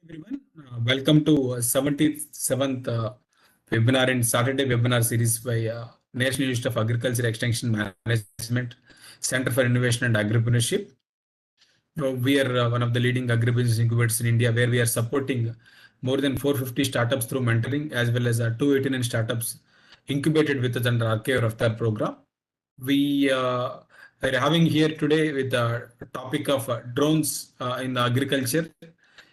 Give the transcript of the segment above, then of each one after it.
Everyone. Welcome to 77th webinar and Saturday webinar series by National Institute of Agriculture Extension Management, Center for Innovation and Agripreneurship. We are one of the leading agribusiness incubators in India, where we are supporting more than 450 startups through mentoring, as well as 289 startups incubated with us under RKVY-RAFTAAR program. We are having here today with the topic of drones in agriculture.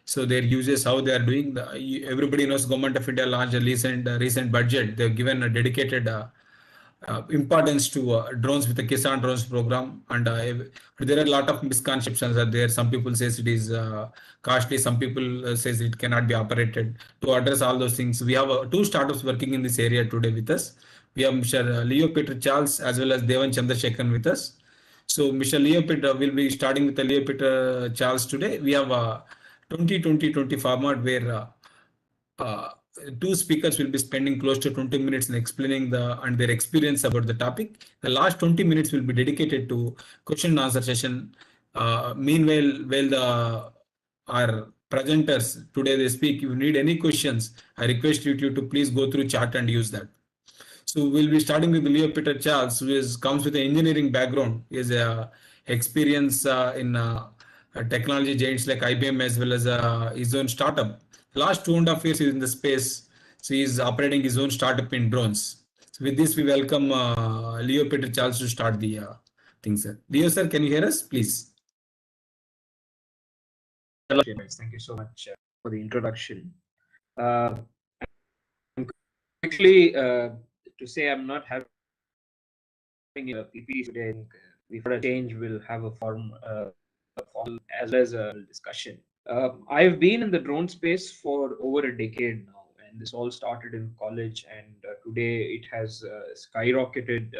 So their uses, how they are doing. Everybody knows Government of India launched a recent budget. They've given a dedicated importance to drones with the Kisan drones program, and there are a lot of misconceptions are there. Some people says it is costly. Some people says it cannot be operated. To address all those things, we have two startups working in this area today with us. We have Mr. Leo Peter Charles as well as Devan Chandrasekhan with us. So Mr. Leo Peter will be starting with the Leo Peter Charles today. We have 20-20-20 format where uh, two speakers will be spending close to 20 minutes in explaining their experience about the topic. The last 20 minutes will be dedicated to question and answer session. Meanwhile, while our presenters today they speak, if you need any questions, I request you to please go through chat and use that. So we'll be starting with Leo Peter Charles, who comes with an engineering background. He has experience in technology giants like IBM, as well as his own startup. Last 2.5 years he's in the space. So he's operating his own startup in drones. So with this, we welcome Leo Peter Charles to start the thing, sir. Leo, sir, can you hear us, please? Hello, thank you so much for the introduction. Quickly to say I'm not having a PPT today. Before a change, we'll have a form as well as a discussion. I've been in the drone space for over a decade now, and this all started in college, and today it has skyrocketed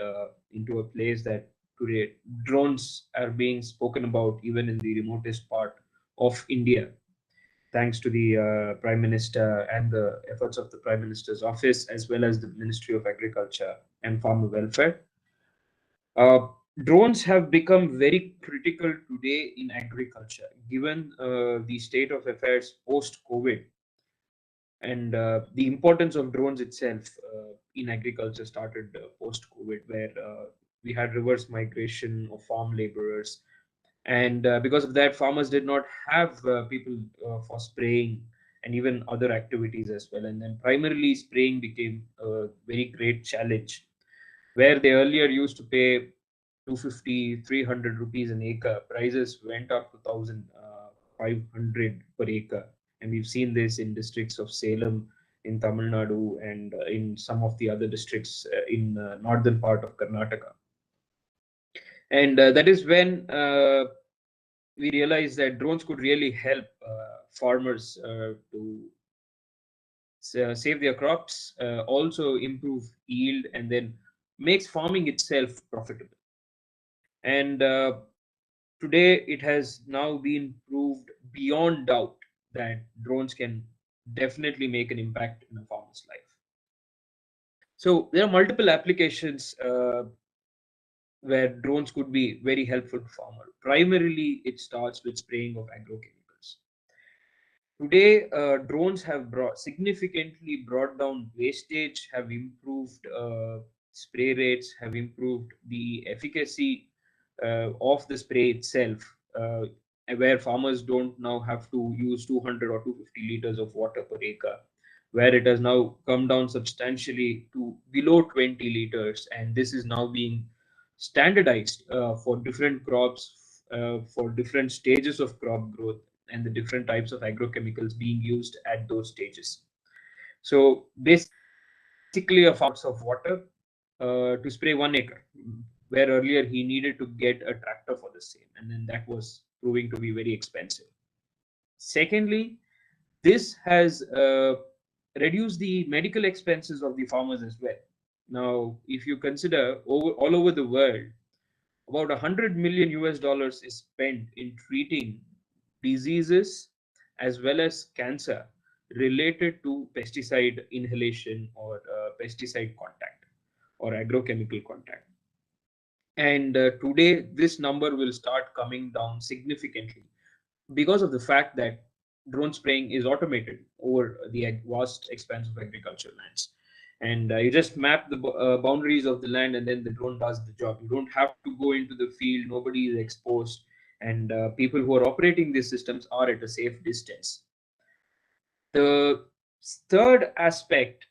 into a place that today drones are being spoken about even in the remotest part of India, thanks to the Prime Minister and the efforts of the Prime Minister's office, as well as the Ministry of Agriculture and Farmer Welfare. Drones have become very critical today in agriculture, given the state of affairs post-COVID, and the importance of drones itself in agriculture started post-COVID, where we had reverse migration of farm laborers, and because of that, farmers did not have people for spraying and even other activities as well. And then primarily spraying became a very great challenge, where they earlier used to pay 250, 300 rupees an acre. Prices went up to 1,500 per acre. And we've seen this in districts of Salem, in Tamil Nadu, and in some of the other districts in northern part of Karnataka. And that is when we realized that drones could really help farmers to save their crops, also improve yield, and then makes farming itself profitable. And today it has now been proved beyond doubt that drones can definitely make an impact in a farmer's life. So there are multiple applications where drones could be very helpful to farmer. Primarily, it starts with spraying of agrochemicals. Today, drones have significantly brought down wastage, have improved spray rates, have improved the efficacy of the spray itself, where farmers don't now have to use 200 or 250 liters of water per acre, where it has now come down substantially to below 20 liters, and this is now being standardized for different crops, for different stages of crop growth, and the different types of agrochemicals being used at those stages. So basically a farm of water to spray 1 acre, where earlier he needed to get a tractor for the same, and then that was proving to be very expensive. Secondly, this has reduced the medical expenses of the farmers as well. Now, if you consider all over the world, about $100 million US is spent in treating diseases as well as cancer related to pesticide inhalation or pesticide contact or agrochemical contact. And today, this number will start coming down significantly because of the fact that drone spraying is automated over the vast expanse of agricultural lands. And you just map the boundaries of the land, and then the drone does the job. You don't have to go into the field, nobody is exposed, and people who are operating these systems are at a safe distance. The third aspect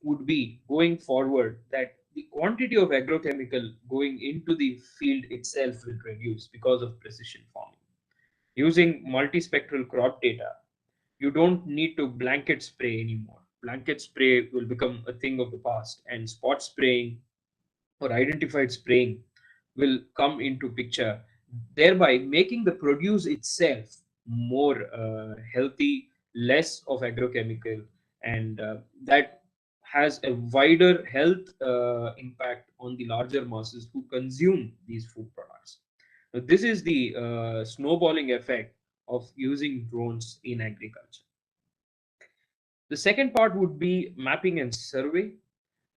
would be going forward that the quantity of agrochemical going into the field itself will reduce because of precision farming. Using multispectral crop data, you don't need to blanket spray anymore. Blanket spray will become a thing of the past, and spot spraying or identified spraying will come into picture, thereby making the produce itself more healthy, less of agrochemical, and that has a wider health impact on the larger masses who consume these food products. Now, this is the snowballing effect of using drones in agriculture. The second part would be mapping and survey.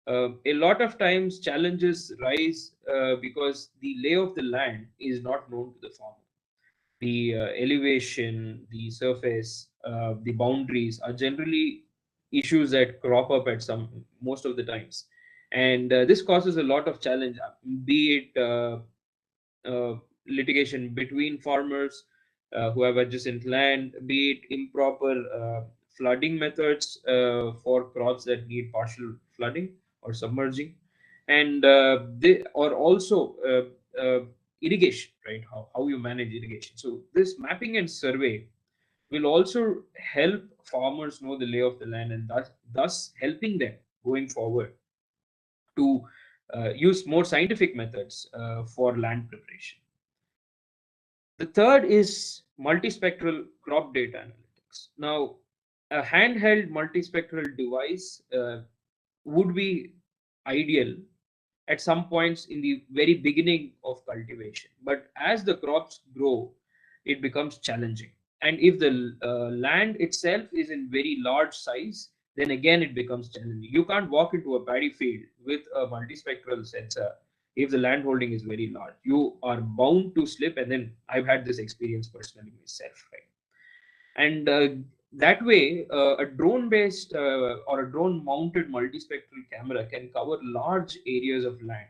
A lot of times challenges rise because the lay of the land is not known to the farmer. The elevation, the surface, the boundaries are generally issues that crop up at most of the times, and this causes a lot of challenge, be it litigation between farmers who have adjacent land, be it improper flooding methods for crops that need partial flooding or submerging, and they are also irrigation, right? How you manage irrigation. So this mapping and survey will also help farmers know the lay of the land, and thus helping them going forward to use more scientific methods for land preparation. The third is multispectral crop data analytics. Now, a handheld multispectral device would be ideal at some points in the very beginning of cultivation. But as the crops grow, it becomes challenging. And if the land itself is in very large size, then again it becomes challenging. You can't walk into a paddy field with a multispectral sensor if the land holding is very large. You are bound to slip, and then I've had this experience personally myself, right? And that way, a drone based or a drone mounted multispectral camera can cover large areas of land,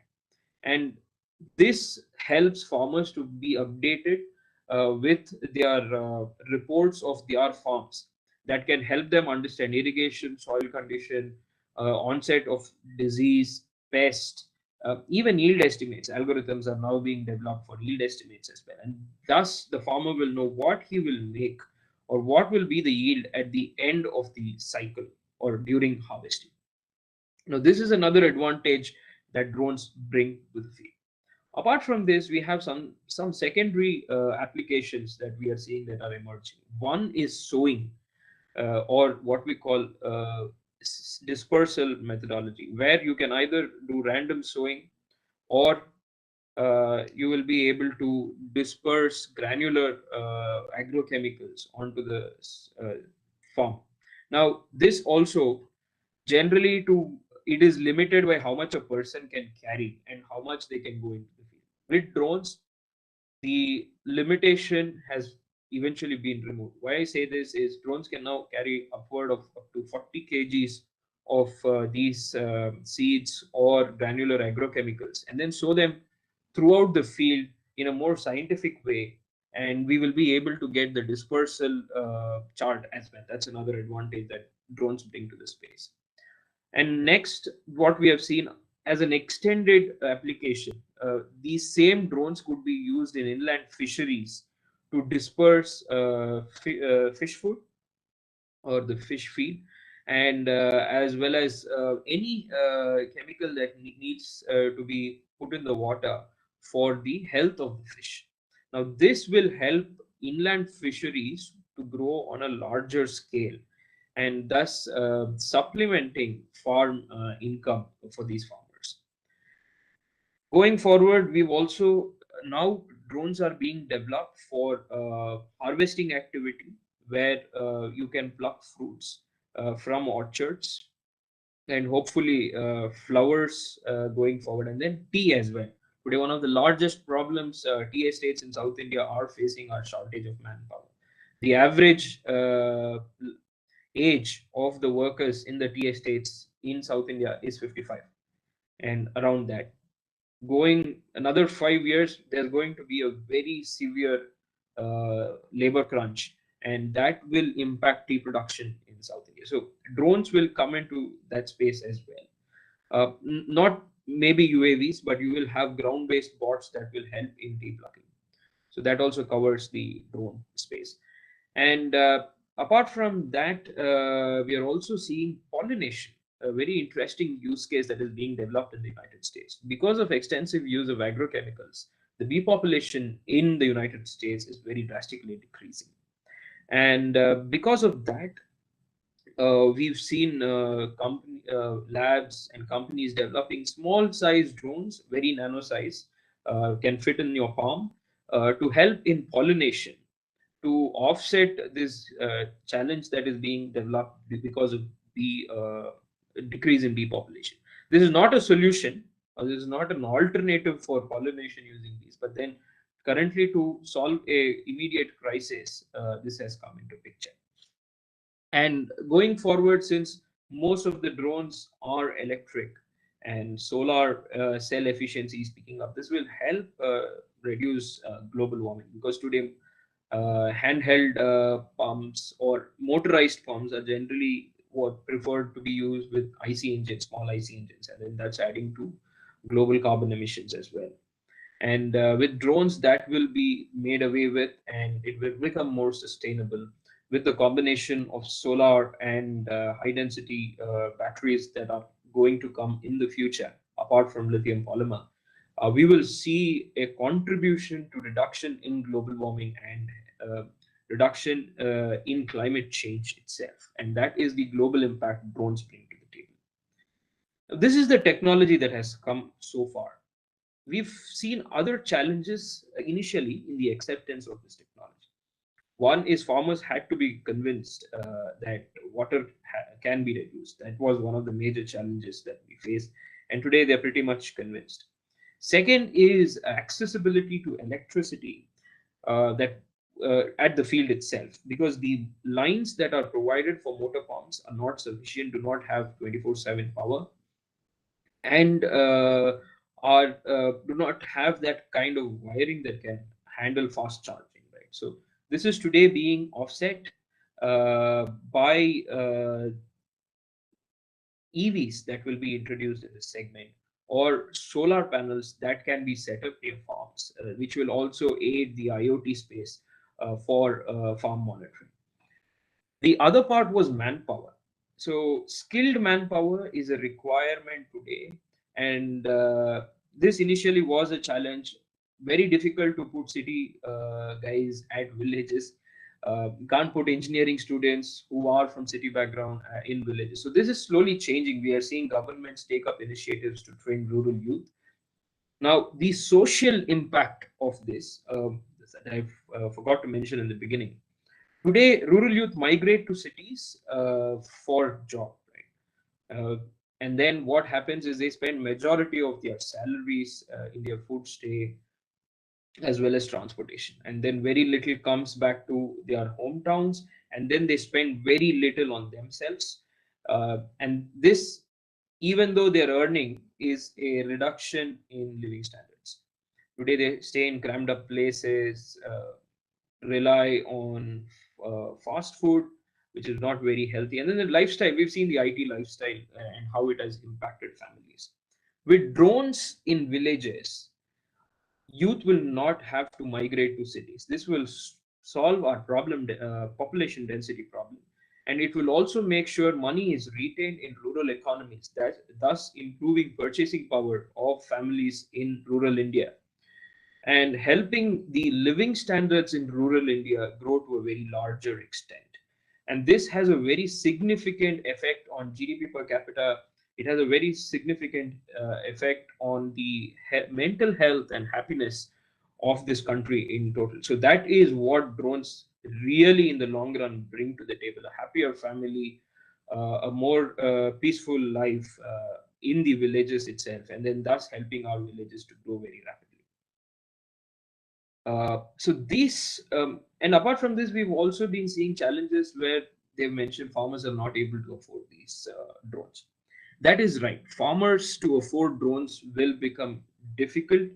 and this helps farmers to be updated with their reports of their farms that can help them understand irrigation, soil condition, onset of disease, pest, even yield estimates. Algorithms are now being developed for yield estimates as well, and thus the farmer will know what he will make or what will be the yield at the end of the cycle or during harvesting. Now, this is another advantage that drones bring to the field. Apart from this, we have some secondary applications that we are seeing that are emerging. One is sowing, or what we call dispersal methodology, where you can either do random sowing, or you will be able to disperse granular agrochemicals onto the farm. Now, this also generally it is limited by how much a person can carry and how much they can go into the field. With drones, the limitation has eventually been removed. Why I say this is drones can now carry upward of up to 40 kgs of these seeds or granular agrochemicals, and then sow them throughout the field in a more scientific way, and we will be able to get the dispersal chart as well. That's another advantage that drones bring to the space. And next, what we have seen as an extended application, these same drones could be used in inland fisheries to disperse fish food or the fish feed, and as well as any chemical that needs to be put in the water for the health of the fish. Now, this will help inland fisheries to grow on a larger scale, and thus supplementing farm income for these farmers. Going forward, we've also now drones are being developed for harvesting activity, where you can pluck fruits from orchards, and hopefully flowers going forward, and then tea as well. Today, one of the largest problems tea estates in South India are facing are shortage of manpower. The average age of the workers in the tea estates in South India is 55, and around that. Going another 5 years, there's going to be a very severe labor crunch, and that will impact tea production in South India. So drones will come into that space as well. Not maybe UAVs, but you will have ground-based bots that will help in tea plucking. So that also covers the drone space. And apart from that, we are also seeing pollination, a very interesting use case that is being developed in the United States. Because of extensive use of agrochemicals, the bee population in the United States is very drastically decreasing. And because of that, we've seen labs and companies developing small size drones, very nano size, can fit in your palm, to help in pollination, to offset this challenge that is being developed because of the decrease in bee population. This is not a solution, or this is not an alternative for pollination using bees, but then currently to solve a immediate crisis, this has come into picture. And going forward, since most of the drones are electric and solar cell efficiency is picking up, this will help reduce global warming, because today handheld pumps or motorized pumps are generally what preferred to be used with IC engines, small IC engines, and then that's adding to global carbon emissions as well. And with drones, that will be made away with, and it will become more sustainable with the combination of solar and high density batteries that are going to come in the future, apart from lithium polymer. We will see a contribution to reduction in global warming and reduction in climate change itself. And that is the global impact drones bring to the table. This is the technology that has come so far. We've seen other challenges initially in the acceptance of this technology. One is farmers had to be convinced that water can be reduced. That was one of the major challenges that we faced, and today they're pretty much convinced. Second is accessibility to electricity that at the field itself, because the lines that are provided for motor pumps are not sufficient, do not have 24/7 power, and do not have that kind of wiring that can handle fast charging, right? So this is today being offset by EVs that will be introduced in this segment, or solar panels that can be set up near farms, which will also aid the IoT space for farm monitoring. The other part was manpower. So skilled manpower is a requirement today, and this initially was a challenge. Very difficult to put city guys at villages. Can't put engineering students who are from city background in villages. So this is slowly changing. We are seeing governments take up initiatives to train rural youth. Now, the social impact of this, that I forgot to mention in the beginning. Today, rural youth migrate to cities for job, right? And then what happens is they spend majority of their salaries in their food stay as well as transportation, and then very little comes back to their hometowns, and then they spend very little on themselves. And this, even though their earning, is a reduction in living standards. Today, they stay in crammed up places, rely on fast food, which is not very healthy. And then the lifestyle, we've seen the IT lifestyle and how it has impacted families. With drones in villages, youth will not have to migrate to cities. This will solve our problem, population density problem. And it will also make sure money is retained in rural economies, that thus improving purchasing power of families in rural India, and helping the living standards in rural India grow to a very larger extent. And this has a very significant effect on GDP per capita. It has a very significant effect on the mental health and happiness of this country in total. So that is what drones really in the long run bring to the table: a happier family, a more peaceful life in the villages itself, and then thus helping our villages to grow very rapidly. So these, and apart from this, we've also been seeing challenges where they've mentioned farmers are not able to afford these drones. That is right. Farmers to afford drones will become difficult.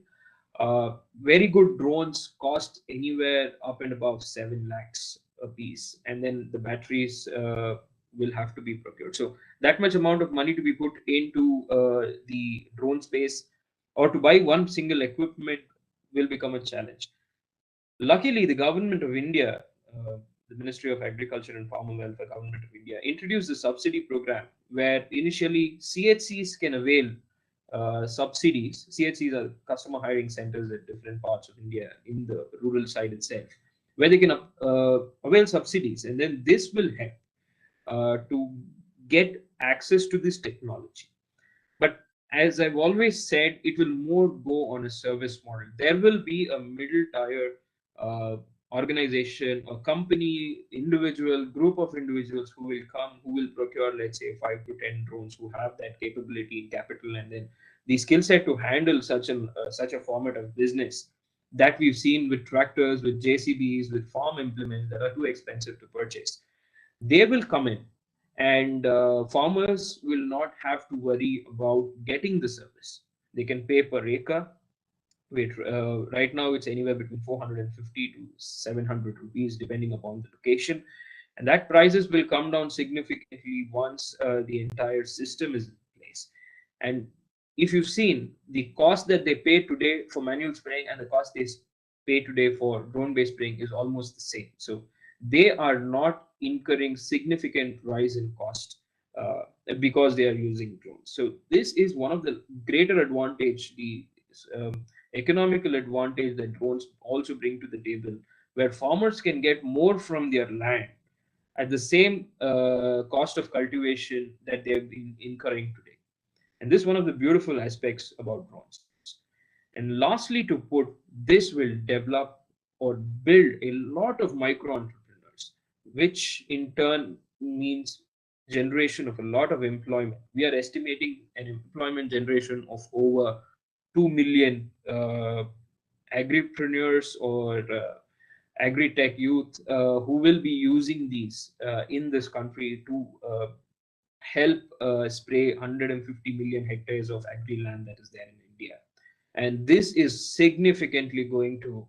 Very good drones cost anywhere up and above 7 lakhs a piece, and then the batteries will have to be procured. So that much amount of money to be put into the drone space or to buy one single equipment will become a challenge. Luckily, the government of India, the Ministry of Agriculture and Farmer Welfare, government of India, introduced a subsidy program where initially CHCs can avail subsidies. CHCs are customer hiring centers at different parts of India in the rural side itself, where they can avail subsidies, and then this will help to get access to this technology. But as I've always said, it will more go on a service model. There will be a middle tier uh, organization, a company, individual, group of individuals who will come, who will procure, let's say, 5 to 10 drones, who have that capability in capital, and then the skill set to handle such a format of business that we've seen with tractors, with JCBs, with farm implements that are too expensive to purchase. They will come in, and farmers will not have to worry about getting the service. They can pay per acre. Right now it's anywhere between 450 to 700 rupees depending upon the location, and that prices will come down significantly once the entire system is in place. And if you've seen the cost that they pay today for manual spraying and the cost they pay today for drone based spraying is almost the same. So they are not incurring significant rise in cost because they are using drones. So this is one of the greater advantage, the economical advantage that drones also bring to the table, where farmers can get more from their land at the same cost of cultivation that they have been incurring today. And this is one of the beautiful aspects about drones. And lastly, to put, this will develop or build a lot of micro entrepreneurs, which in turn means generation of a lot of employment. We are estimating an employment generation of over 2 million agripreneurs or agritech youth who will be using these in this country to help spray 150 million hectares of agri land that is there in India. And this is significantly going to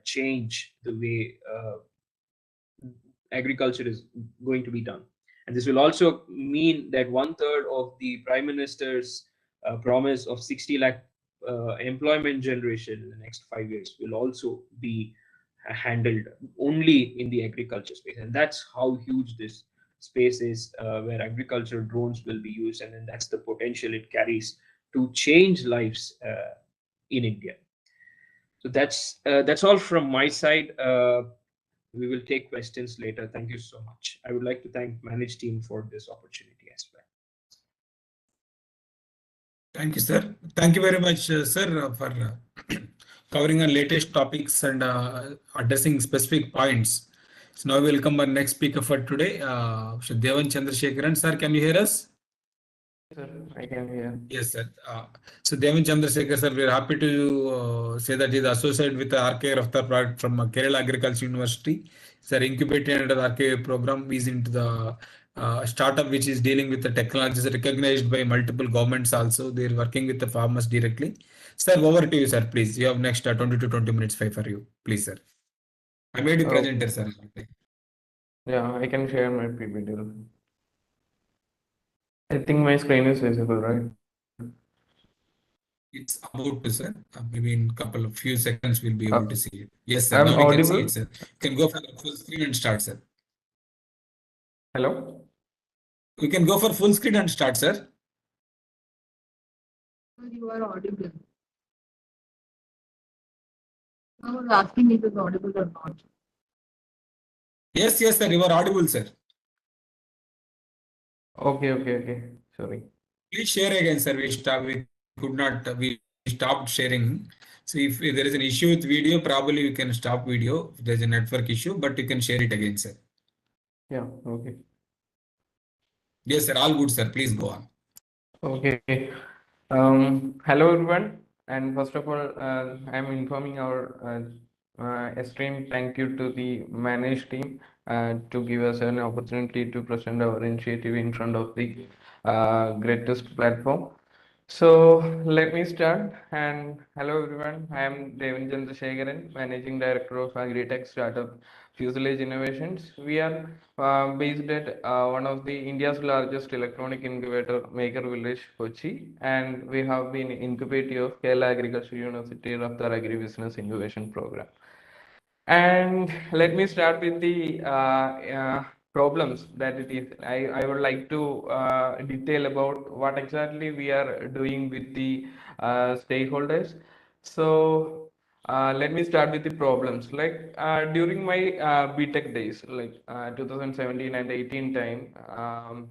change the way agriculture is going to be done. And this will also mean that 1/3 of the Prime Minister's promise of 60 lakh employment generation in the next 5 years will also be handled only in the agriculture space. And that's how huge this space is, where agricultural drones will be used. And then that's the potential it carries to change lives in India. So that's all from my side. We will take questions later. Thank you so much. I would like to thank Manage team for this opportunity as well. Thank you, sir. Thank you very much, sir, for covering our latest topics and addressing specific points. So now we welcome our next speaker for today, Mr. Devan Chandrasekharan. Sir, can you hear us? Sir, I can hear. Yes, sir. So Devan Chandrasekhar, sir, we are happy to say that he is associated with the RKVY-RAFTAAR project from Kerala Agriculture University. Sir, incubated under the RKVY program is into the startup which is dealing with the technologies recognized by multiple governments also. They are working with the farmers directly. Sir, over to you, sir, please. You have next 20 to 20 minutes for you. Please, sir. I made you presenter, sir. Yeah, I can share my PPT. I think my screen is visible, right? It's about to, sir. Maybe in few seconds we'll be able to see it. Yes, sir. I'm Now we can see audible? it, sir. You can go for the full screen and start, sir. Hello? We can go for full screen and start, sir. You are audible. I was asking if it's audible or not. Yes, sir. You are audible, sir. Okay. Sorry. Please share again, sir. We could not. We stopped sharing. So if there is an issue with video, probably we can stop video. If there's a network issue, but you can share it again, sir. Yeah, okay. Yes, sir. All good, sir. Please go on. Okay. Hello everyone. And first of all, I'm informing our extreme thank you to the managed team to give us an opportunity to present our initiative in front of the greatest platform. So let me start. And hello everyone. I am Devin Chandrasekharan, Managing Director of agritech startup Fuselage Innovations. We are based at one of the India's largest electronic incubator maker village, Kochi, and we have been incubating of Kerala Agriculture University RAFTAAR Agri Business Incubation Program. And let me start with the problems that it is. I would like to detail about what exactly we are doing with the stakeholders. So let me start with the problems. Like during my BTech days, like 2017 and 18 time,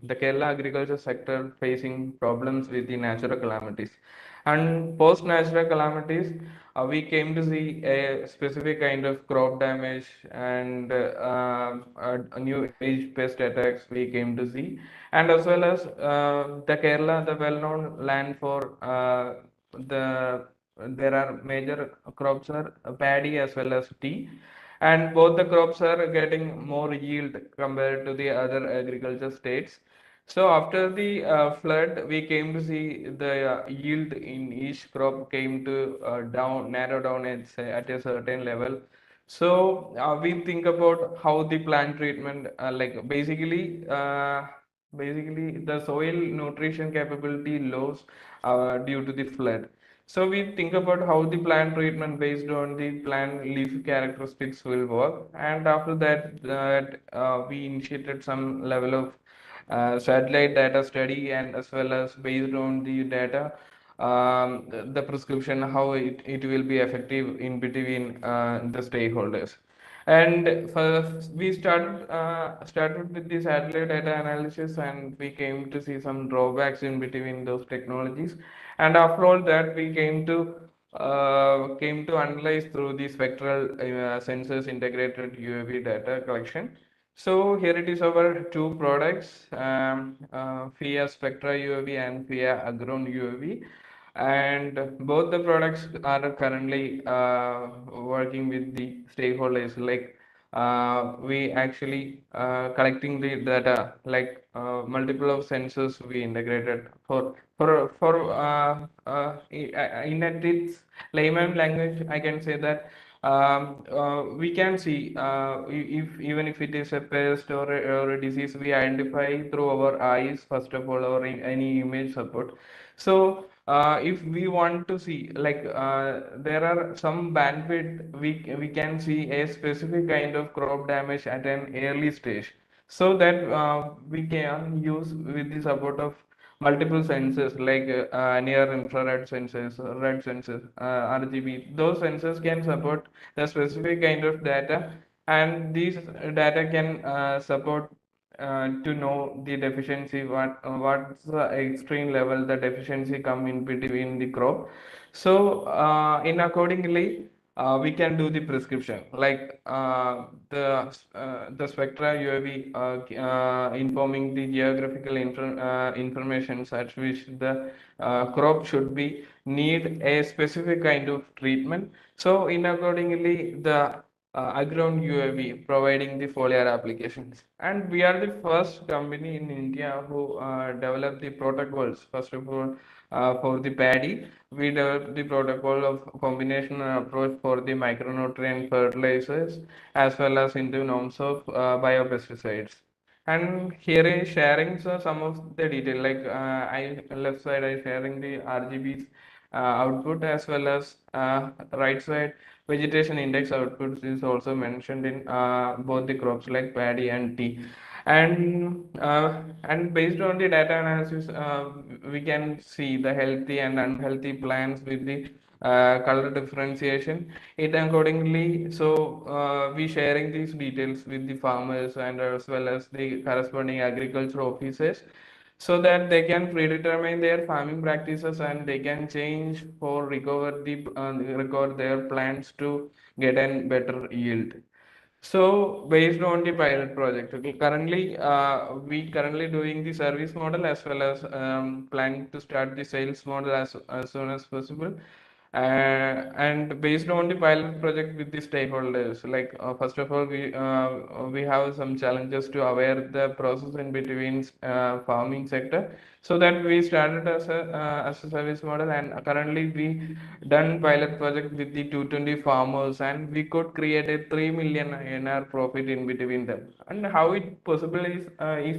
the Kerala agriculture sector facing problems with the natural calamities. And post natural calamities, we came to see a specific kind of crop damage and a new age pest attacks we came to see, and as well as the Kerala, the well-known land for the there are major crops are paddy as well as tea, and both the crops are getting more yield compared to the other agriculture states. So after the flood, we came to see the yield in each crop came to narrow down at a certain level. So we think about how the plant treatment, like basically the soil nutrition capability loss due to the flood. So we think about how the plant treatment based on the plant leaf characteristics will work, and after that, we initiated some level of satellite data study, and as well as based on the data, the prescription how it will be effective in between the stakeholders. And first we started with the satellite data analysis, and we came to see some drawbacks in between those technologies. And after all that, we came to analyze through the spectral sensors integrated UAV data collection. So here it is our two products, FIA Spectra UAV and FIA Agron UAV, and both the products are currently working with the stakeholders. Like we actually collecting the data, like multiple of sensors we integrated in its layman language. I can say that we can see if even if it is a pest or a disease, we identify through our eyes first of all, or in any image support. So if we want to see, like there are some bandwidth, we can see a specific kind of crop damage at an early stage, so that we can use with the support of multiple sensors like near infrared sensors, red sensors, RGB. Those sensors can support the specific kind of data, and these data can support to know the deficiency, what's the extreme level the deficiency come in between the crop. So in accordingly, we can do the prescription, like the spectra UAV informing the geographical information at which the crop should be need a specific kind of treatment. So in accordingly, the Agron UAV providing the foliar applications, and we are the first company in India who developed the protocols. First of all, for the paddy, we developed the protocol of combination approach for the micronutrient fertilizers, as well as into norms of biopesticides. And here is sharing some of the detail, like I left side I sharing the RGBs output, as well as right side vegetation index output is also mentioned in both the crops like paddy and tea. And based on the data analysis, we can see the healthy and unhealthy plants with the color differentiation it accordingly. So we sharing these details with the farmers and as well as the corresponding agriculture officers, so that they can predetermine their farming practices, and they can change for recover their plants to get a better yield. So based on the pilot project, okay, we currently doing the service model, as well as planning to start the sales model as soon as possible. And based on the pilot project with the stakeholders, like first of all, we have some challenges to aware the process in between farming sector, so that we started as a service model, and currently we done pilot project with the 220 farmers, and we could create a 3 million INR profit in between them. And how it possible is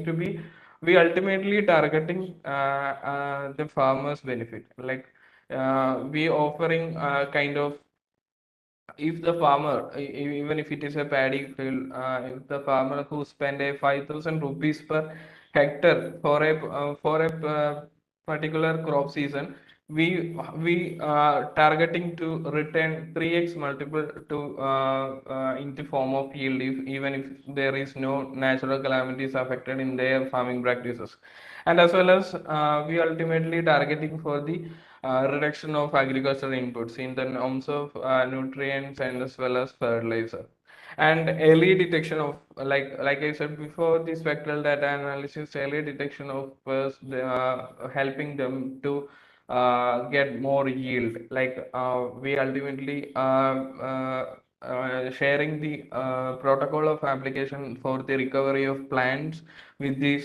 to be, we ultimately targeting the farmers benefit, like we offering kind of, if the farmer, even if it is a paddy field, if the farmer who spend a 5,000 rupees per hectare for a particular crop season, we targeting to return 3x multiple to in the form of yield, if, even if there is no natural calamities affected in their farming practices. And as well as we ultimately targeting for the reduction of agricultural inputs in the terms of nutrients and as well as fertilizer, and early detection of, like I said before, the spectral data analysis, early detection of pests, helping them to get more yield. Like we ultimately sharing the protocol of application for the recovery of plants with the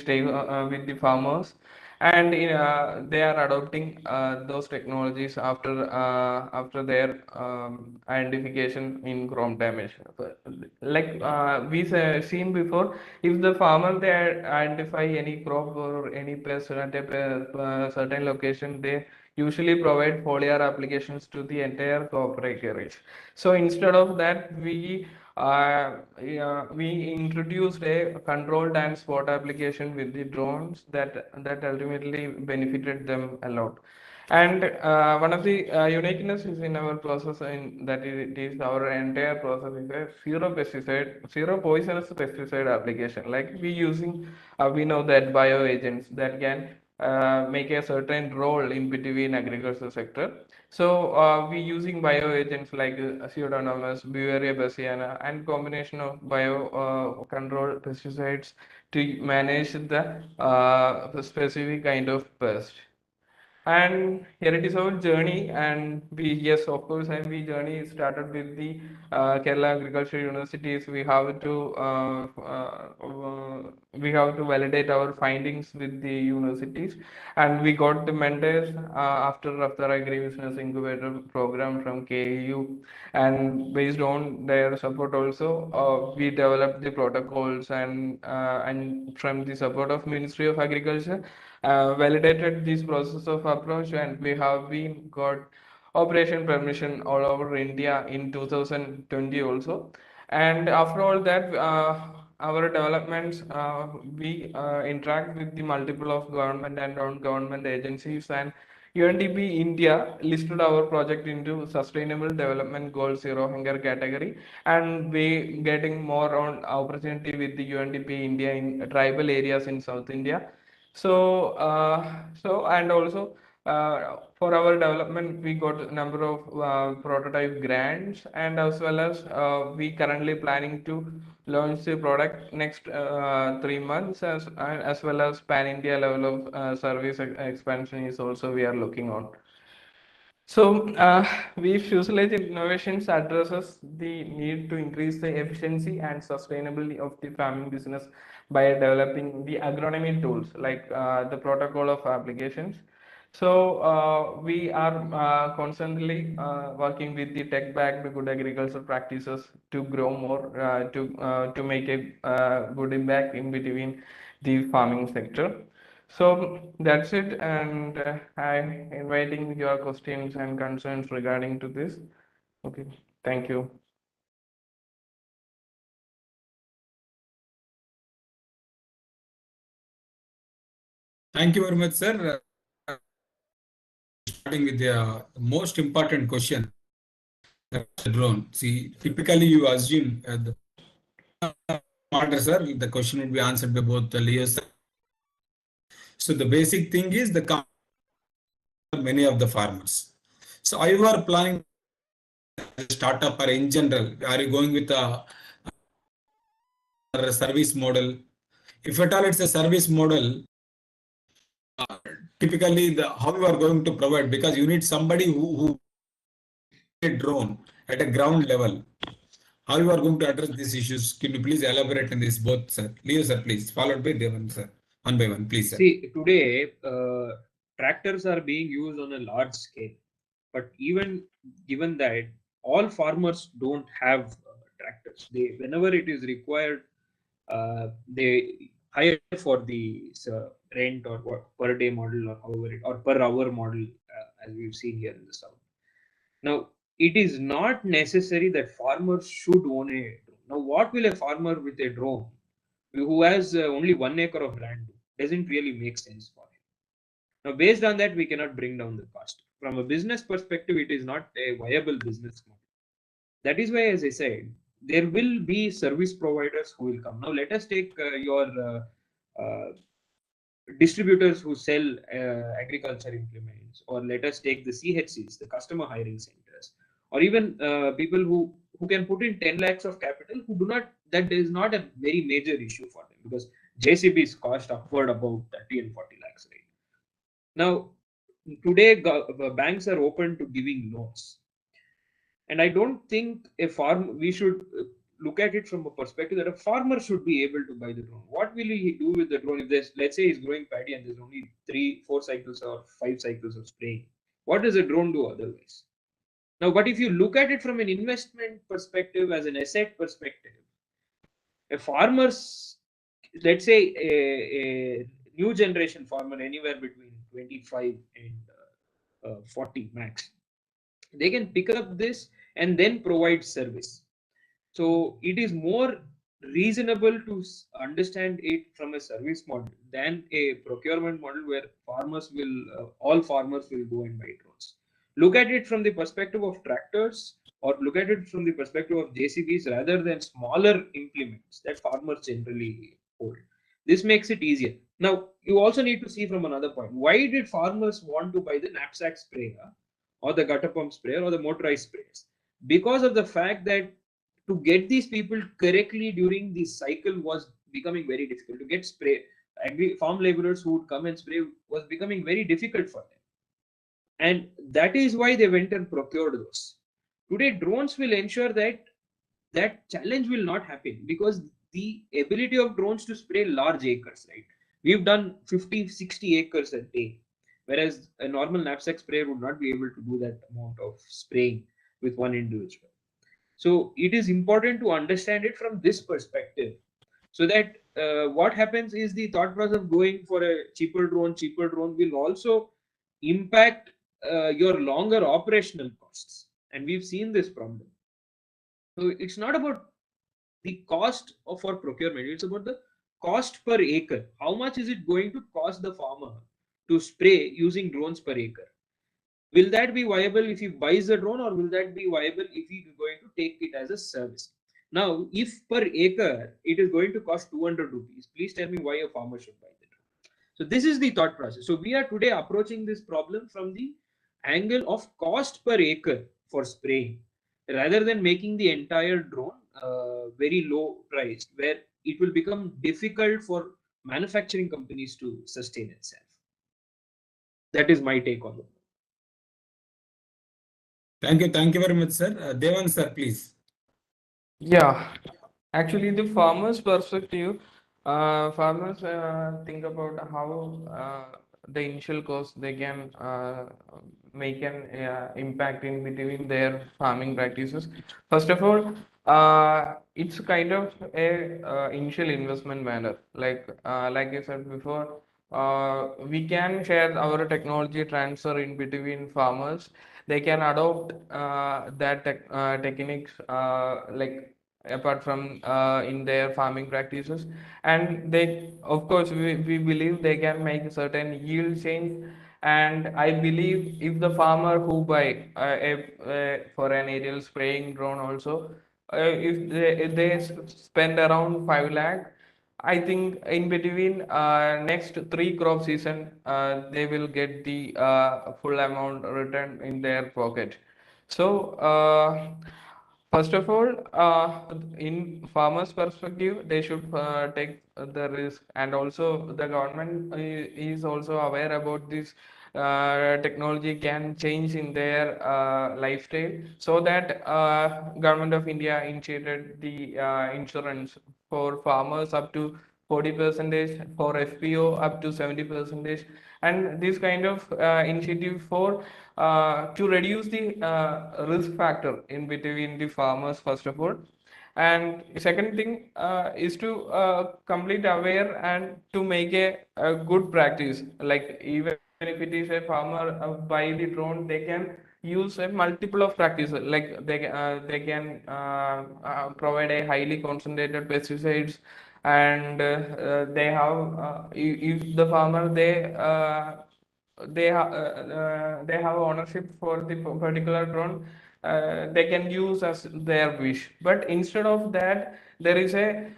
with the farmers, and they are adopting those technologies after their identification in crop damage. Like we seen before, if the farmer they identify any crop or any pest at a certain location, they usually provide foliar applications to the entire crop acreage. So instead of that, we introduced a controlled and spot application with the drones that ultimately benefited them a lot. And one of the uniqueness is in our process, in that it is our entire process is a zero poisonous pesticide application. Like we know that bioagents that can make a certain role in between agriculture sector. So we using bioagents like Pseudomonas, Beauveria bassiana, and combination of bio control pesticides to manage the specific kind of pest. And here it is our journey, and we, yes, of course, and we journey started with the Kerala Agriculture Universities. We have to validate our findings with the universities, and we got the mentors after RAFTAAR Agri Business Incubator program from KU, and based on their support also, we developed the protocols, and from the support of Ministry of Agriculture, validated this process of approach, and we have been got operation permission all over India in 2020 also. And after all that, our developments, we interact with the multiple of government and non-government agencies, and UNDP India listed our project into Sustainable Development Goal Zero Hunger category, and we getting more on opportunity with the UNDP India in tribal areas in South India. So, and also for our development, we got a number of prototype grants, and as well as we currently planning to launch the product next 3 months, as well as pan India level of service expansion is also we are looking on. So, we Fuselage Innovations addresses the need to increase the efficiency and sustainability of the farming business by developing the agronomy tools, like the protocol of applications. So, we are constantly working with the tech-backed good agricultural practices to grow more, to make a good impact in between the farming sector. So that's it, and I'm inviting your questions and concerns regarding to this. Okay, thank you. Thank you very much, sir. Starting with the most important question, the drone. See, typically you assume the order, sir, the question would be answered by both the Leos. So the basic thing is the many of the farmers. So are you are planning startup or in general? Are you going with a service model? If at all it's a service model, typically how you are going to provide, because you need somebody who drone at a ground level. How you are going to address these issues? Can you please elaborate on this both, sir? Leo, sir, please. Followed by Devan, sir. One by one, please, sir. See, today tractors are being used on a large scale, but even given that all farmers don't have tractors, they whenever it is required, they hire for the rent or per day model or however it, or per hour model, as we've seen here in the south. Now, it is not necessary that farmers should own a drone. Now, what will a farmer with a drone who has only 1 acre of land do? Doesn't really make sense for him. Now, based on that, we cannot bring down the cost. From a business perspective, it is not a viable business model. That is why, as I said, there will be service providers who will come. Now, let us take your distributors who sell agriculture implements, or let us take the CHCs, the customer hiring centers, or even people who can put in 10 lakhs of capital, who do not, that is not a very major issue for them, because JCBs cost upward about 30 and 40 lakhs, right? Now, today banks are open to giving loans, and I don't think we should look at it from a perspective that a farmer should be able to buy the drone. What will he do with the drone if there's, let's say, he's growing paddy and there's only 3-4 cycles or 5 cycles of spraying? What does a drone do otherwise? Now, but if you look at it from an investment perspective, as an asset perspective, a farmer's, let's say, a new generation farmer, anywhere between 25 and 40 max, they can pick up this and then provide service. So it is more reasonable to understand it from a service model than a procurement model where all farmers will go and buy drones. Look at it from the perspective of tractors, or look at it from the perspective of JCBs rather than smaller implements that farmers generally hold. This makes it easier. Now, you also need to see from another point, why did farmers want to buy the knapsack sprayer or the gutter pump sprayer or the motorized sprayers? Because of the fact that to get these people correctly during the cycle was becoming very difficult. To get farm laborers who would come and spray was becoming very difficult for them. And that is why they went and procured those. Today, drones will ensure that that challenge will not happen, because the ability of drones to spray large acres, right? We've done 50-60 acres a day, whereas a normal knapsack sprayer would not be able to do that amount of spraying with one individual. So it is important to understand it from this perspective, so that what happens is the thought process of going for a cheaper drone will also impact your longer operational costs. And we've seen this problem. So it's not about the cost for procurement, it's about the cost per acre. How much is it going to cost the farmer to spray using drones per acre? Will that be viable if he buys the drone, or will that be viable if he is going to take it as a service? Now, if per acre it is going to cost 200 rupees, please tell me why a farmer should buy the drone. So this is the thought process. So we are today approaching this problem from the angle of cost per acre for spraying, rather than making the entire drone very low priced, where it will become difficult for manufacturing companies to sustain itself. That is my take on it. Thank you very much, sir. Devan, sir, please. Yeah, actually, the farmer's perspective, farmers think about how the initial cost they can make an impact in between their farming practices. First of all, it's kind of a initial investment manner. Like I said before, we can share our technology transfer in between farmers. They can adopt that techniques like apart from in their farming practices, and they, of course, we believe they can make certain yield change. And I believe if the farmer who buy for an aerial spraying drone also, if they spend around 5 lakh, I think in between next 3 crop season, they will get the full amount returned in their pocket. So, first of all, in farmers' perspective, they should take the risk, and also the government is also aware about this technology can change in their lifestyle, so that government of India initiated the insurance for farmers up to 40%, for FPO up to 70%, and this kind of initiative for to reduce the risk factor in between the farmers first of all. And second thing is to complete aware and to make a good practice. Like even if it is a farmer buy the drone, they can use a multiple of practices. Like they can provide a highly concentrated pesticides, and they have if the farmer they have ownership for the particular drone, they can use as their wish. But instead of that, there is a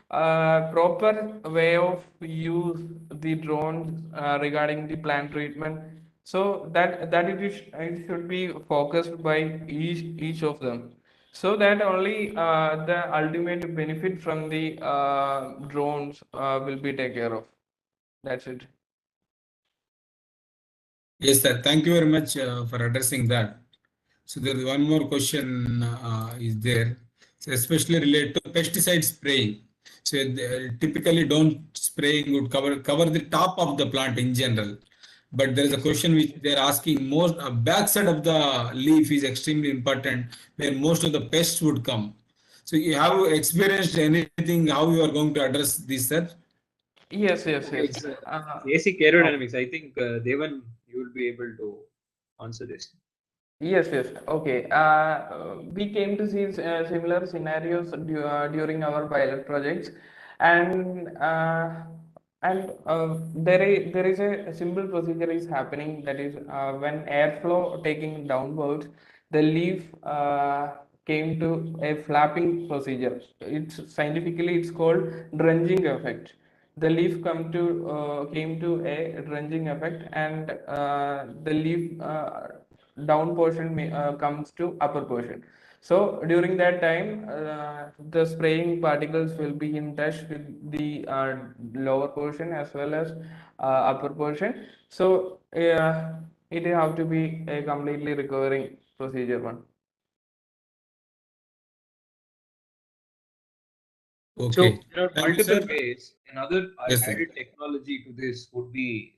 proper way of use the drone regarding the plant treatment, so that it should be focused by each of them, so that only the ultimate benefit from the drones will be taken care of. That's it. Yes, sir. Thank you very much for addressing that. So there is one more question is there, so especially related to pesticide spraying. So typically don't spraying would cover the top of the plant in general. But there is a question which they are asking, most backside of the leaf is extremely important where most of the pests would come. So you have experienced anything how you are going to address this, sir? Okay, Yes. it's Uh, basic aerodynamics. I think Devan, you will be able to answer this. yes. Okay. We came to see similar scenarios during our pilot projects, and there is a simple procedure is happening. That is, when airflow taking downwards, the leaf came to a flapping procedure. It's called drenching effect. The leaf came to a drenching effect, and the leaf down portion comes to upper portion. So during that time, the spraying particles will be in touch with the lower portion as well as upper portion. So it have to be a completely recovering procedure one. Okay. So there are Thank you, multiple sir. ways. Another Yes, sir. added technology to this would be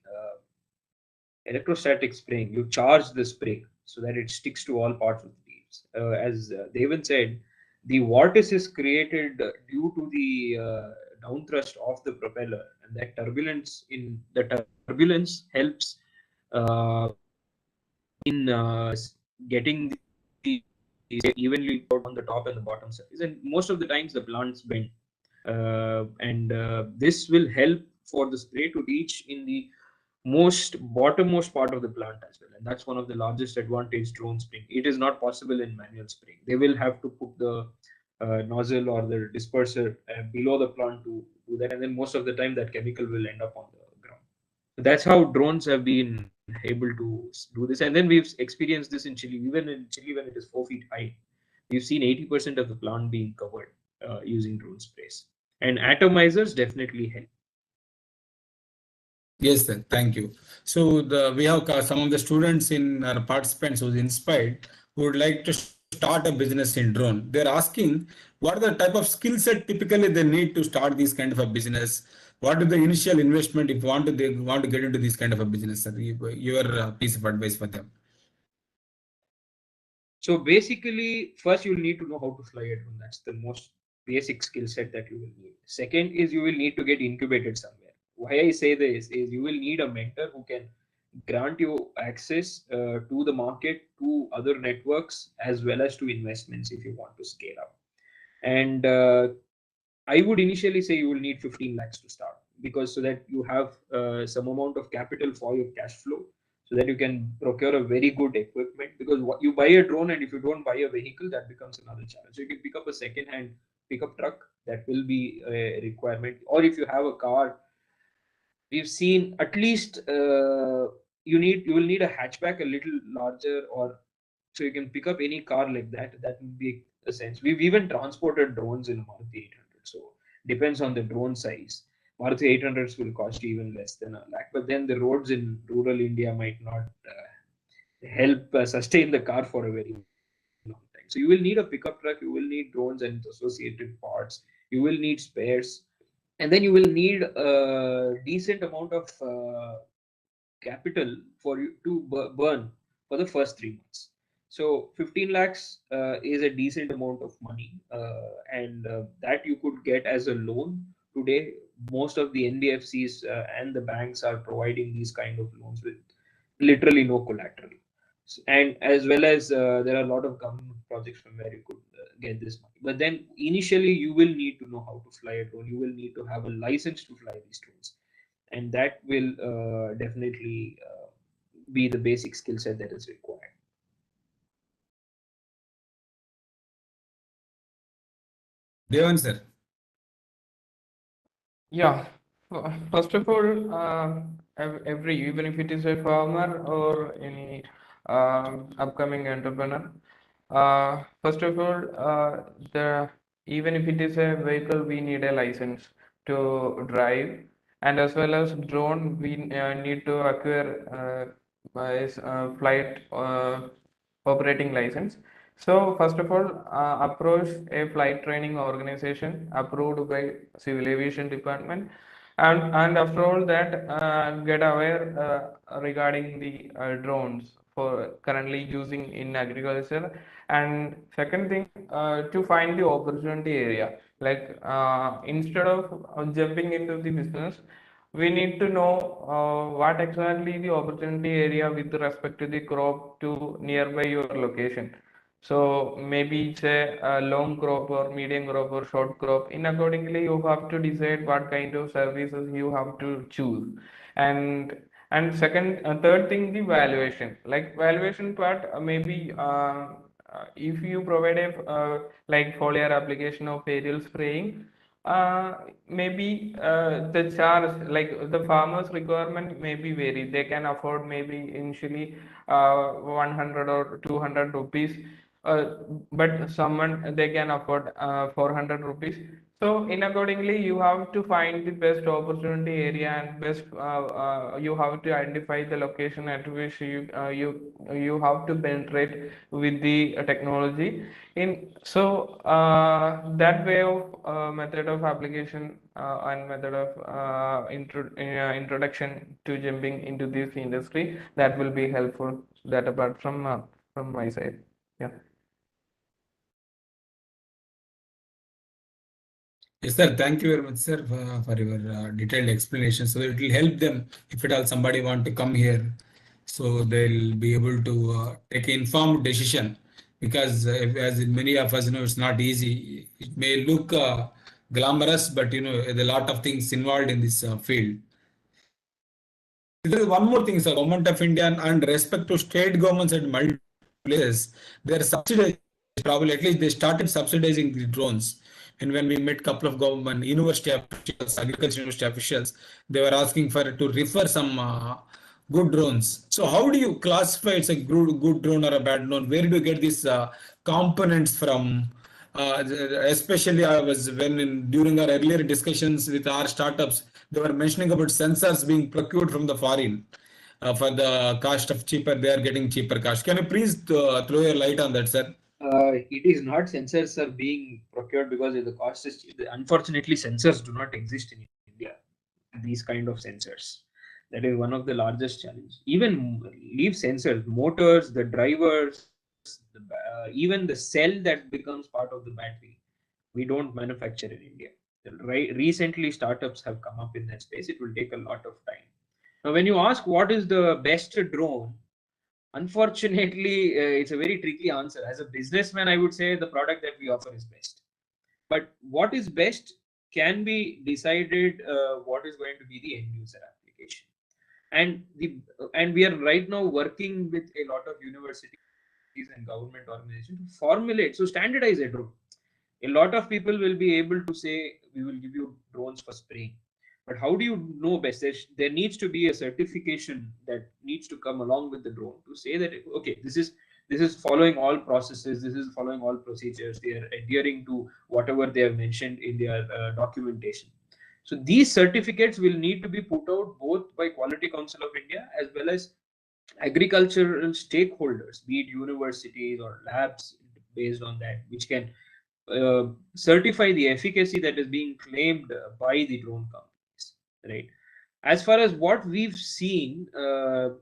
electrostatic spraying. You charge the spray so that it sticks to all parts of the leaves. As Devan said, the vortice is created due to the downthrust of the propeller, and that turbulence helps uh, in getting the evenly out on the top and the bottom surface. And most of the times the plants bend, and this will help for the spray to reach in the most bottommost part of the plant as well, and that's one of the largest advantage drone spraying. It is not possible in manual spraying. They will have to put the nozzle or the disperser below the plant to do that, and then most of the time that chemical will end up on the ground. So that's how drones have been able to do this. And then we've experienced this in Chile. Even in Chile, when it is 4 feet high, we've seen 80% of the plant being covered using drone sprays. And atomizers definitely help. Yes, sir. Thank you. So we have some of the students in our participants who's inspired who would like to start a business in drone. They're asking what are the type of skill set typically they need to start this kind of a business. What is the initial investment if they want to get into this kind of a business, sir? Your piece of advice for them. So basically, first you'll need to know how to fly a drone. That's the most basic skill set that you will need. Second is you will need to get incubated somewhere. Why I say this is you will need a mentor who can grant you access to the market, to other networks, as well as to investments if you want to scale up. And I would initially say you will need 15 lakhs to start, because so that you have some amount of capital for your cash flow, so that you can procure a very good equipment. Because what you buy a drone, and if you don't buy a vehicle, that becomes another challenge. So you can pick up a second hand pickup truck, that will be a requirement. Or if you have a car, we've seen at least you will need a hatchback a little larger, or so you can pick up any car like that. That would be a sense. We've even transported drones in Maruti 800. So depends on the drone size. Maruti 800s will cost even less than a lakh. But then the roads in rural India might not help sustain the car for a very long time. So you will need a pickup truck, you will need drones and associated parts, you will need spares, and then you will need a decent amount of capital for you to burn for the first 3 months. So 15 lakhs is a decent amount of money, and that you could get as a loan today. Most of the NBFCs and the banks are providing these kind of loans with literally no collateral, and as well as there are a lot of government projects from where you could get this money. But then initially you will need to know how to fly a drone. You will need to have a license to fly these drones, and that will definitely be the basic skill set that is required. Devan sir. Yeah, first of all, even if it is a farmer or any upcoming entrepreneur, first of all, even if it is a vehicle, we need a license to drive, and as well as drone, we need to acquire flight operating license. So first of all, approach a flight training organization approved by Civil Aviation Department, and after all that, get aware regarding the drones for currently using in agriculture. And second thing, to find the opportunity area. Like instead of jumping into the business, we need to know what exactly the opportunity area with respect to the crop to nearby your location. So maybe it's a long crop or medium crop or short crop. In accordingly, you have to decide what kind of services you have to choose. And third thing, the valuation. Like valuation part, maybe if you provide a like foliar application of aerial spraying, maybe the charge, like the farmer's requirement may be vary. They can afford maybe initially 100 or 200 rupees, but someone they can afford 400 rupees. So in accordingly, you have to find the best opportunity area and best. You have to identify the location at which you have to penetrate with the technology. That way of method of application and method of introduction to jumping into this industry, that will be helpful. That apart from my side, yeah. Yes, sir. Thank you very much, sir, for your detailed explanation. So it will help them if at all somebody want to come here, so they'll be able to take an informed decision. Because as many of us know, it's not easy. It may look glamorous, but there's a lot of things involved in this field. There is one more thing, sir. Government of India and respect to state governments at multiple places, they're subsidizing. Probably at least they started subsidizing the drones. And when we met couple of government university officials, agriculture university officials, they were asking for to refer some good drones. So how do you classify it's a good drone or a bad drone? Where do you get these components from? Especially I was during our earlier discussions with our startups, they were mentioning about sensors being procured from the foreign for the cost of cheaper. They are getting cheaper cost. Can you please throw your light on that, sir? It is not sensors are being procured because the cost is cheap. Unfortunately, sensors do not exist in India. These kind of sensors. That is one of the largest challenges. Even leave sensors, motors, the drivers, even the cell that becomes part of the battery, we don't manufacture in India. Right? Recently, startups have come up in that space. It will take a lot of time. Now, when you ask what is the best drone, unfortunately, it's a very tricky answer. As a businessman, I would say the product that we offer is best. But what is best can be decided what is going to be the end user application. And we are right now working with a lot of universities and government organizations to formulate, so standardize a drone. A lot of people will be able to say, we will give you drones for spraying. But how do you know best? There needs to be a certification that needs to come along with the drone to say that, okay, this is following all processes, this is following all procedures, they are adhering to whatever they have mentioned in their documentation. So these certificates will need to be put out both by Quality Council of India as well as agricultural stakeholders, be it universities or labs based on that, which can certify the efficacy that is being claimed by the drone companies, right? As far as what we've seen,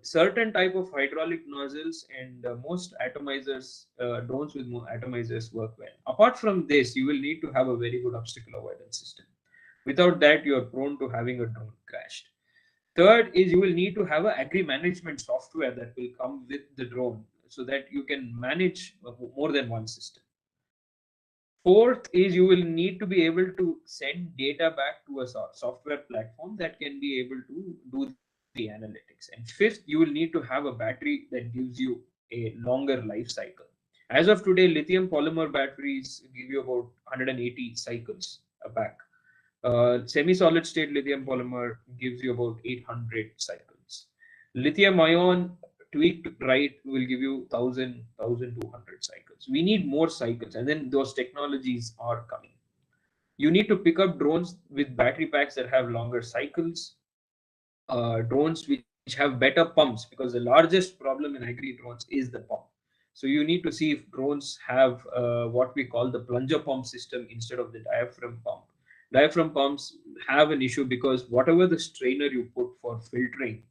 certain type of hydraulic nozzles and most atomizers, drones with more atomizers work well. Apart from this, you will need to have a very good obstacle avoidance system. Without that, you are prone to having a drone crashed. Third is you will need to have a agri management software that will come with the drone so that you can manage more than one system. Fourth is you will need to be able to send data back to a software platform that can be able to do the analytics. And fifth, you will need to have a battery that gives you a longer life cycle. As of today, lithium polymer batteries give you about 180 cycles back. Semi-solid state lithium polymer gives you about 800 cycles. Lithium ion tweaked right will give you 1200 cycles. We need more cycles, and then those technologies are coming. You need to pick up drones with battery packs that have longer cycles, drones which have better pumps, because the largest problem in agri drones is the pump. So you need to see if drones have what we call the plunger pump system instead of the diaphragm pump. Diaphragm pumps have an issue because whatever the strainer you put for filtering,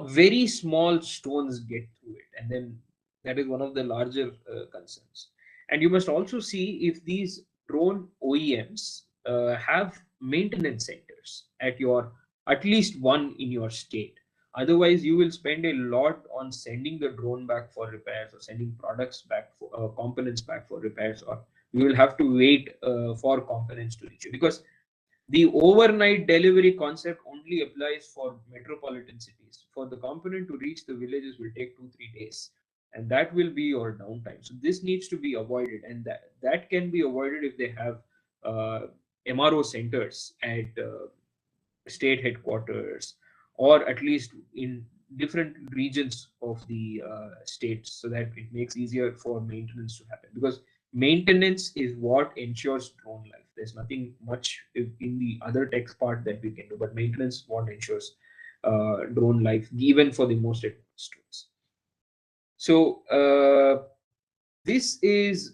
very small stones get through it, and then that is one of the larger concerns. And you must also see if these drone OEMs have maintenance centers at least one in your state. Otherwise, you will spend a lot on sending the drone back for repairs, or sending products back for components back for repairs, or you will have to wait for components to reach you, because the overnight delivery concept only applies for metropolitan cities. For the component to reach the villages will take 2-3 days, and that will be your downtime. So this needs to be avoided, and that can be avoided if they have MRO centers at state headquarters, or at least in different regions of the state, so that it makes easier for maintenance to happen, because maintenance is what ensures drone life. There's nothing much in the other tech part that we can do, but maintenance is what ensures drone life, even for the most advanced drones. So this is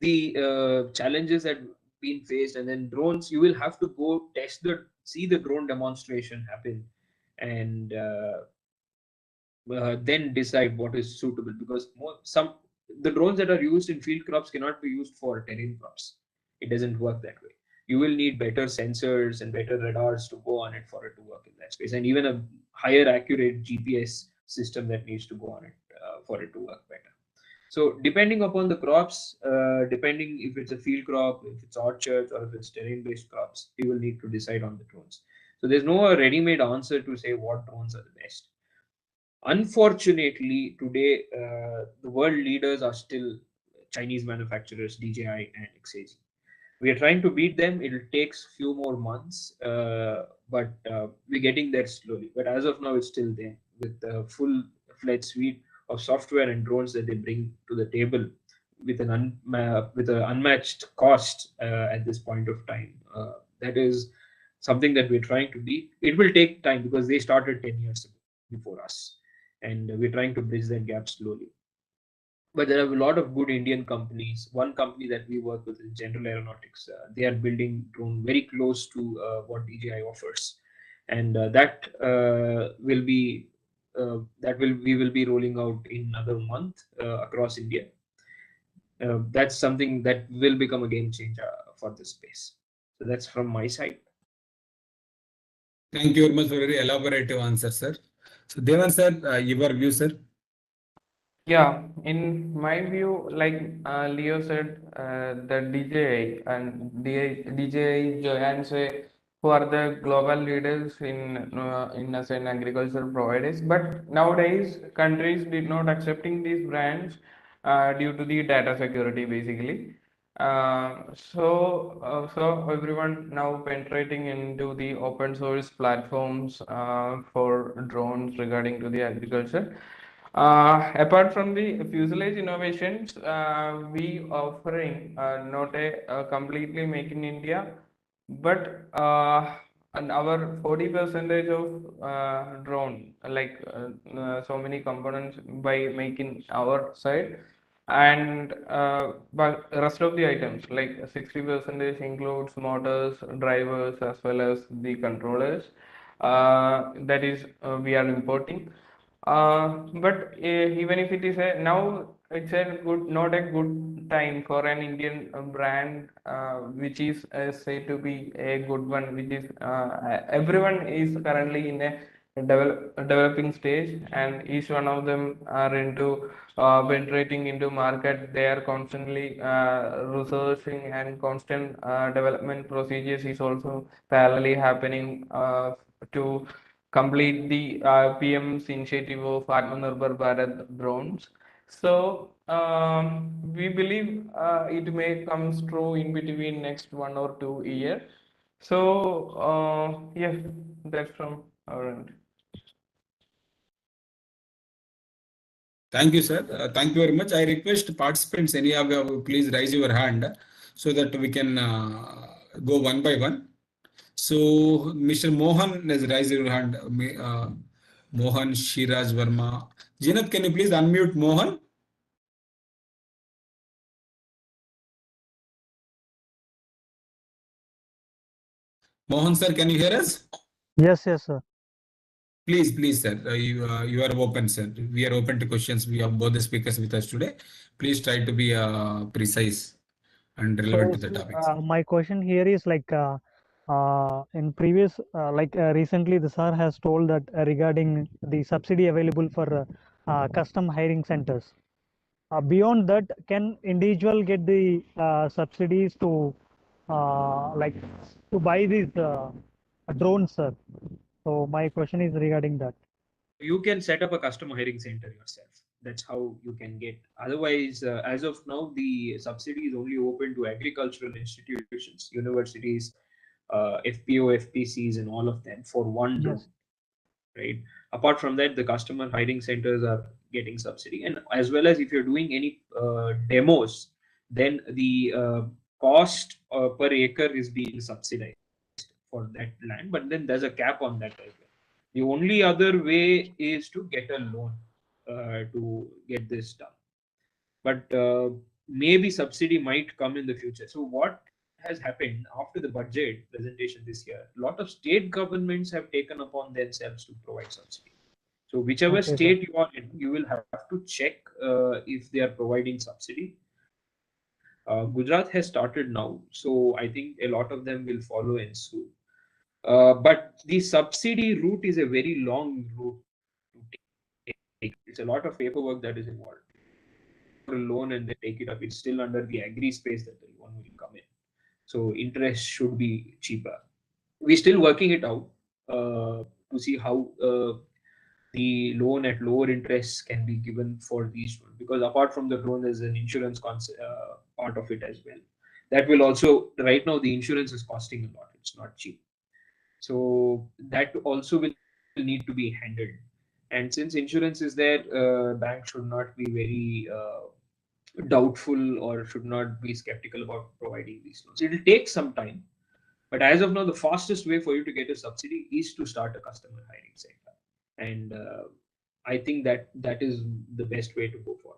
the challenges that been faced. And then drones, you will have to go see the drone demonstration happen, and then decide what is suitable, because the drones that are used in field crops cannot be used for terrain crops. It doesn't work that way. You will need better sensors and better radars to go on it for it to work in that space, and even a higher accurate GPS system that needs to go on it for it to work better. So depending upon the crops, depending if it's a field crop, if it's orchards, or if it's terrain-based crops, you will need to decide on the drones. So there's no ready-made answer to say what drones are the best. Unfortunately, today the world leaders are still Chinese manufacturers, DJI and XAG. We are trying to beat them. It'll take few more months, but we're getting there slowly. But as of now, it's still there with a full-fledged suite of software and drones that they bring to the table with an unmatched cost at this point of time. That is something that we're trying to beat. It will take time because they started 10 years ago before us, and we're trying to bridge that gap slowly. But there are a lot of good Indian companies. One company that we work with is General Aeronautics. They are building drone very close to what DJI offers, and we will be rolling out in another month across India. That's something that will become a game changer for this space. So that's from my side. Thank you very much for a very elaborative answer, sir. So Devan sir, your view, sir? Yeah, in my view, like Leo said, the DJI and DJI, Joyanse, who are the global leaders in as an agricultural providers. But nowadays, countries did not accepting these brands due to the data security, basically. So everyone now penetrating into the open source platforms for drones regarding to the agriculture. Apart from the Fuselage innovations, we offering not a completely make in India, but and our 40 percentage of drone, like so many components by making our side, and but rest of the items like 60 percentage includes motors, drivers, as well as the controllers. That is we are importing. But even if it is a now, it's a good, not a good time for an Indian brand, which is said to be a good one, which is everyone is currently in a developing stage, and each one of them are into penetrating into market. They are constantly researching, and constant development procedures is also parallelly happening to complete the PM's initiative of Atmanirbhar Bharat drones. So we believe it may comes true in between next 1 or 2 years. So yeah, that's from our end. Thank you, sir. Thank you very much. I request participants, any of you, please raise your hand so that we can go one by one. So, Mr. Mohan has raised your hand. Mohan Shiraj Verma. Jinath, can you please unmute Mohan? Mohan, sir, can you hear us? Yes, sir. Please, sir. You are open, sir. We are open to questions. We have both the speakers with us today. Please try to be precise and relevant to the topic. My question here is like in previous, recently the sir has told that regarding the subsidy available for custom hiring centers. Beyond that, can individual get the subsidies to like to buy these drones, sir? So my question is regarding that. You can set up a custom hiring center yourself. That's how you can get. Otherwise, as of now, the subsidy is only open to agricultural institutions, universities, FPO, FPCs, and all of them for one drone. Yes. Right. Apart from that, the customer hiring centers are getting subsidy, and as well as if you're doing any demos, then the cost per acre is being subsidized for that land, but then there's a cap on that as well. The only other way is to get a loan to get this done, but maybe subsidy might come in the future. So what has happened after the budget presentation this year? A lot of state governments have taken upon themselves to provide subsidy. So whichever Okay, sir. state you are in, you will have to check if they are providing subsidy. Gujarat has started now, so I think a lot of them will follow in soon. But the subsidy route is a very long route to take. It's a lot of paperwork that is involved. A loan and they take it up. It's still under the agri space that the loan will come in. So interest should be cheaper. We're still working it out to see how the loan at lower interests can be given for these loans. Because apart from the loan, there's an insurance part of it as well. That will also, right now, the insurance is costing a lot. It's not cheap. So that also will need to be handled. And since insurance is there, banks should not be very doubtful or should not be skeptical about providing these loans. It will take some time, but as of now, the fastest way for you to get a subsidy is to start a customer hiring center, and I think that is the best way to go for.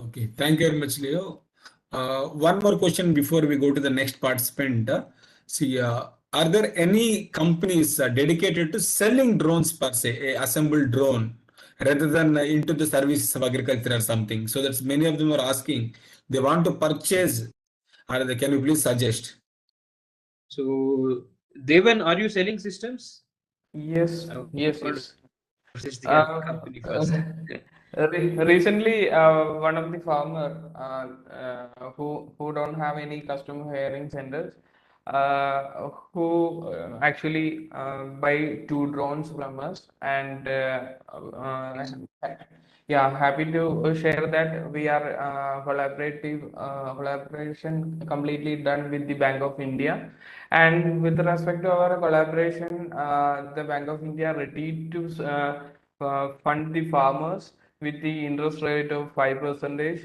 Okay, thank you very much, Leo. One more question before we go to the next participant. Are there any companies dedicated to selling drones per se, a assembled drone, rather than into the services of agriculture or something? So that's many of them are asking. They want to purchase. Can you please suggest? So, Devan, are you selling systems? Yes, yes. Just the other company first. Recently, one of the farmer who don't have any customer hiring centers, who actually buy 2 drones from us, and yeah, happy to share that we are collaboration completely done with the Bank of India. And with respect to our collaboration, the Bank of India ready to fund the farmers with the interest rate of 5%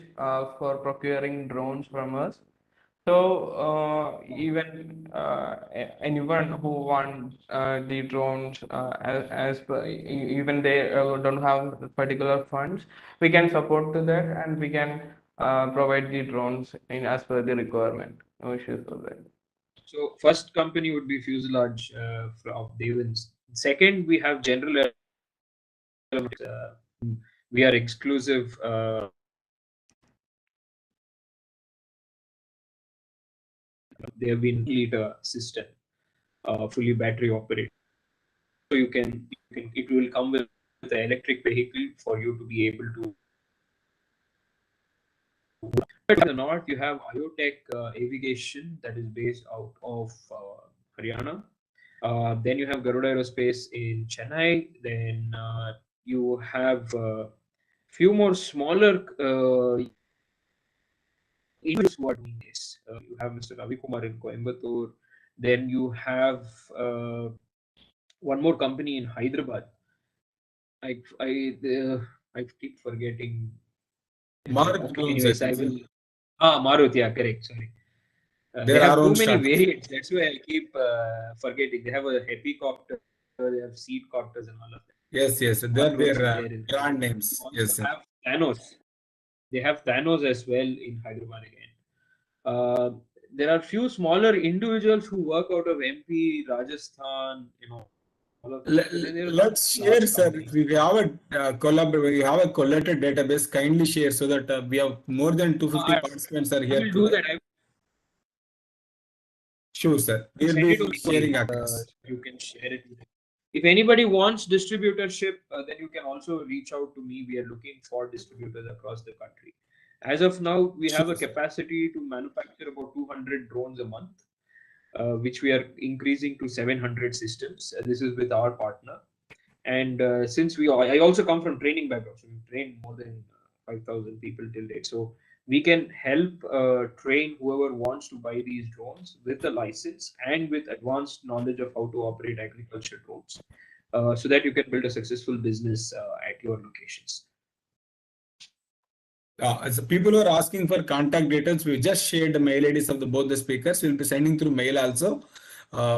for procuring drones from us. So even anyone who wants the drones, as per, even they don't have particular funds, we can support to that, and we can provide the drones in as per the requirement. No issues with that. So first company would be Fuselage of Devons. Second, we have General Electric. We are exclusive. They have been liter system, fully battery operated. So it will come with the electric vehicle for you to be able to. But in the north, you have Iotech Aviation that is based out of Haryana. Then you have Garuda Aerospace in Chennai. Then you have few more smaller individuals who are doing this. You have Mr. Ravi Kumar in Coimbatore. Then you have one more company in Hyderabad. I keep forgetting. Mark Okay, drones, anyways, I will. Maruti, yeah, correct. Sorry. They There have are too own many start. variants. That's why I keep forgetting. They have a helicopter, they have seed copters, and all of that. Yes, yes. They Smart are drones their are there in brand Hyderabad. names. They Yes, also sir. have Thanos. They have Thanos as well in Hyderabad again. There are few smaller individuals who work out of MP, Rajasthan, all of that. But then there are Let's share, large sir. companies. If we have a we have a collated database, kindly share so that we have more than 250 I participants are I here will do today. that. I Sure, sir. will We'll send it be on sharing email. across. You can share it. If anybody wants distributorship, then you can also reach out to me. We are looking for distributors across the country. As of now, we have Sure, a sir. capacity to manufacture about 200 drones a month, which we are increasing to 700 systems. This is with our partner. And since I also come from training background, so we've trained more than 5,000 people till date. So we can help train whoever wants to buy these drones with a license and with advanced knowledge of how to operate agriculture drones, so that you can build a successful business at your locations. As people who are asking for contact details, we just shared the mail IDs of both the speakers. We'll be sending through mail also.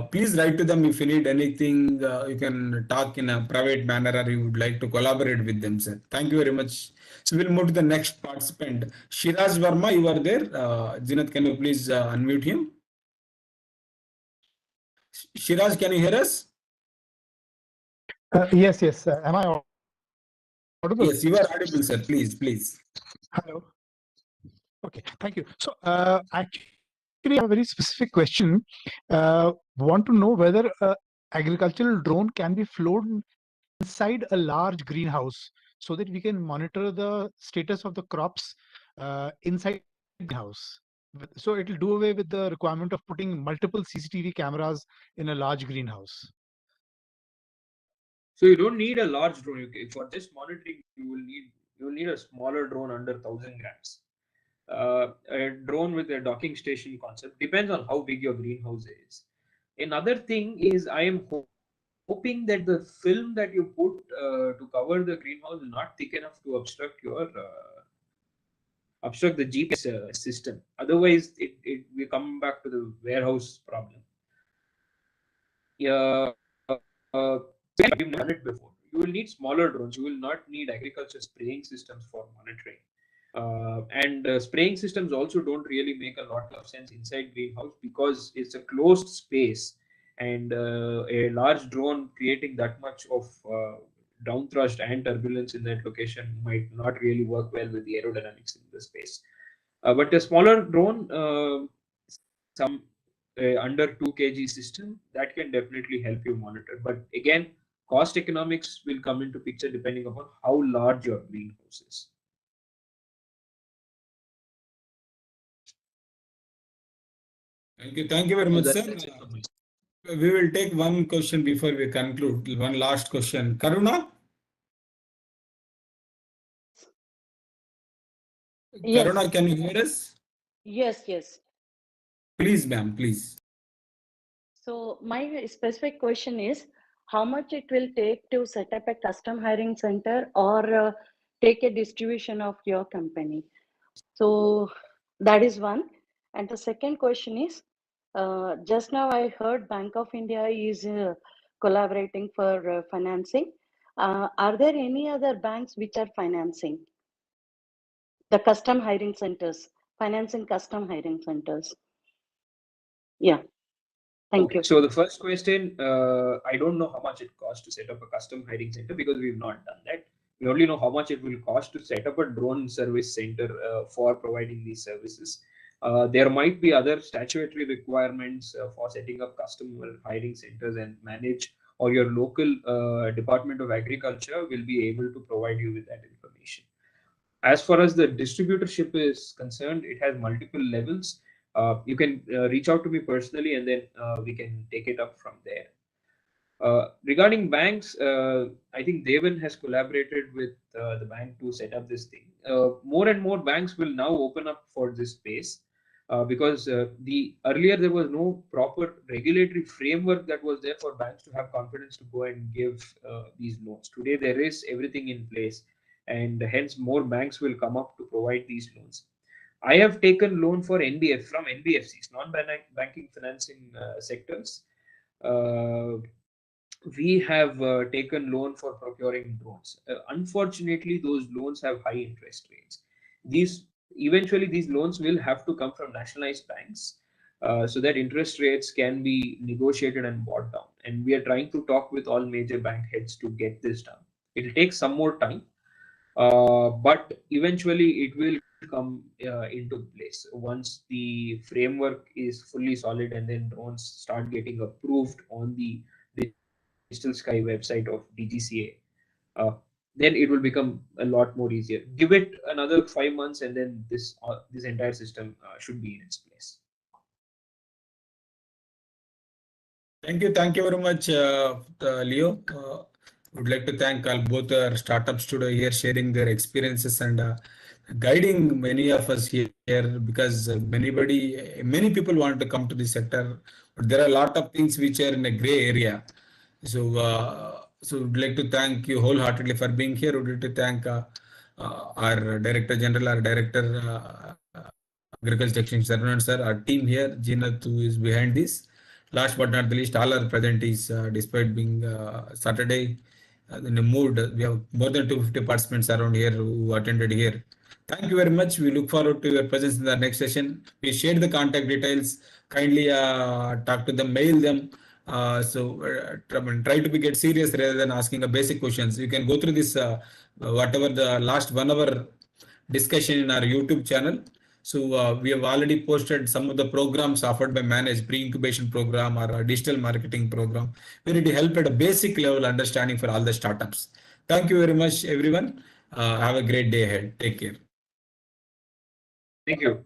Please write to them if you need anything. You can talk in a private manner or you would like to collaborate with them, sir. Thank you very much. So we'll move to the next participant. Shiraj Verma, you are there. Zinat, can you please unmute him? Shiraj, can you hear us? Yes, yes. Am I audible? Yes, you are audible, sir. Please, please. Hello. Okay, thank you. So, actually, I have a very specific question. Want to know whether agricultural drone can be flown inside a large greenhouse so that we can monitor the status of the crops inside the greenhouse. So it will do away with the requirement of putting multiple CCTV cameras in a large greenhouse. So you don't need a large drone. For just monitoring, you will need a smaller drone under 1,000 grams. A drone with a docking station concept depends on how big your greenhouse is. Another thing is I am hoping that the film that you put to cover the greenhouse is not thick enough to obstruct the GPS system. Otherwise, we come back to the warehouse problem. Yeah, you've done it before. You will need smaller drones. You will not need agriculture spraying systems for monitoring. And spraying systems also don't really make a lot of sense inside greenhouse because it's a closed space, and a large drone creating that much of downthrust and turbulence in that location might not really work well with the aerodynamics in the space. But a smaller drone, some under 2 kg system, that can definitely help you monitor. But again, cost economics will come into picture depending upon how large your greenhouse is. Thank you very much, sir. That's it from my side. We will take one question before we conclude. One last question. Karuna? Yes, Karuna, can you hear us? yes. Please, ma'am, please. So my specific question is, how much it will take to set up a custom hiring center or take a distribution of your company? So that is one. And the second question is, just now I heard Bank of India is collaborating for financing. Are there any other banks which are financing the custom hiring centers, financing custom hiring centers? Yeah, thank Okay, you. so the first question, I don't know how much it costs to set up a custom hiring center because we've not done that. We only know how much it will cost to set up a drone service center for providing these services. There might be other statutory requirements for setting up customer hiring centers and manage, or your local Department of Agriculture will be able to provide you with that information. As far as the distributorship is concerned, it has multiple levels. You can reach out to me personally, and then we can take it up from there. Regarding banks, I think Devan has collaborated with the bank to set up this thing. More and more banks will now open up for this space because the earlier there was no proper regulatory framework that was there for banks to have confidence to go and give these loans. Today there is everything in place, and hence more banks will come up to provide these loans. I have taken loan for NBF from NBFCs, non-banking financing sectors. We have taken loan for procuring drones. Unfortunately, those loans have high interest rates. Eventually these loans will have to come from nationalized banks so that interest rates can be negotiated and brought down. And we are trying to talk with all major bank heads to get this done. It will take some more time, but eventually it will come into place once the framework is fully solid, and then drones start getting approved on the Digital Sky website of DGCA. Then it will become a lot more easier. Give it another 5 months, and then this entire system should be in its place. Thank you very much, Leo. Would like to thank both our startups today here sharing their experiences and guiding many of us here, because many people want to come to this sector, but there are a lot of things which are in a gray area. So would like to thank you wholeheartedly for being here. Would like to thank our Director General, our Director Agriculture Extension Servant, sir, our team here, Jeenat, who is behind this. Last but not the least, all our presentees, despite being Saturday, in the mood, we have more than 250 participants around here who attended here. Thank you very much. We look forward to your presence in the next session. We shared the contact details. Kindly talk to them, mail them. Try to get serious rather than asking a basic questions. You can go through this, whatever the last 1 hour discussion in our YouTube channel. So we have already posted some of the programs offered by Manage, pre-incubation program or a digital marketing program, where it help at a basic level understanding for all the startups. Thank you very much, everyone. Have a great day ahead. Take care. Thank you.